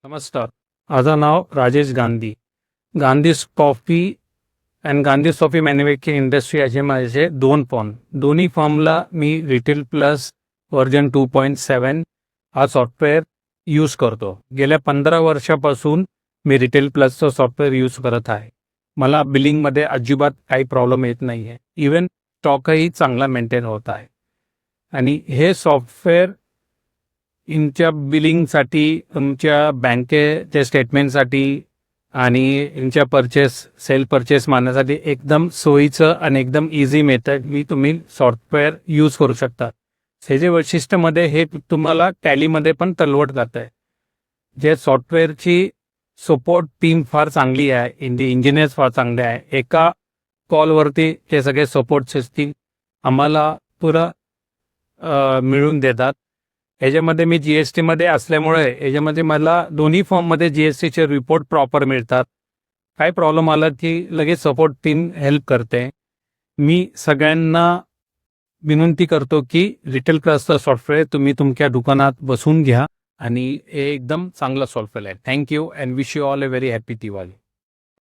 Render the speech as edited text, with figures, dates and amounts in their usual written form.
नमस्कार. माझं नाव Rajesh Gandhi. Gandhi's coffee and Gandhi's coffee manufacturing industry असे माझे दोन फॉर्म. दोन्ही फॉर्मला मी रिटेल प्लस व्हर्जन 2.7 हा सॉफ्टवेअर यूज करतो. गेल्या 15 वर्षापासून मी रिटेल प्लसचं सॉफ्टवेअर यूज करत आहे. मला बिलिंगमध्ये अजिबात काही प्रॉब्लेम येत नाही आहे. इवन स्टॉकही चांगला मेंटेन होत आहे. आणि हे सॉफ्टवेअर तुमच्या बिलिंगसाठी, तुमच्या बँकेच्या स्टेटमेंटसाठी आणि तुमच्या सेल परचेस मारण्यासाठी एकदम सोयीचं आणि एकदम इझी मेथड तुम्ही सॉफ्टवेअर यूज करू शकता. त्याचे वैशिष्ट्यामध्ये हे तुम्हाला टॅलीमध्ये पण तलवट जात आहे. जे सॉफ्टवेअरची सपोर्ट टीम फार चांगली आहे, इंजिनियर्स फार चांगले आहे. एका कॉलवरती हे सगळे सपोर्ट सिस्टीम आम्हाला पुरं मिळून देतात. याच्यामध्ये मी GST मध्ये असल्यामुळे याच्यामध्ये मला दोन्ही फॉर्ममध्ये GSTचे रिपोर्ट प्रॉपर मिळतात. काय प्रॉब्लेम आला की लगेच सपोर्ट टीम हेल्प करते. मी सगळ्यांना विनंती करतो की रिटेल प्लसचं सॉफ्टवेअर तुम्ही तुमच्या दुकानात बसून घ्या आणि हे एकदम चांगलं सॉफ्टवेअर आहे. Thank you and wish you all a very happy Diwali.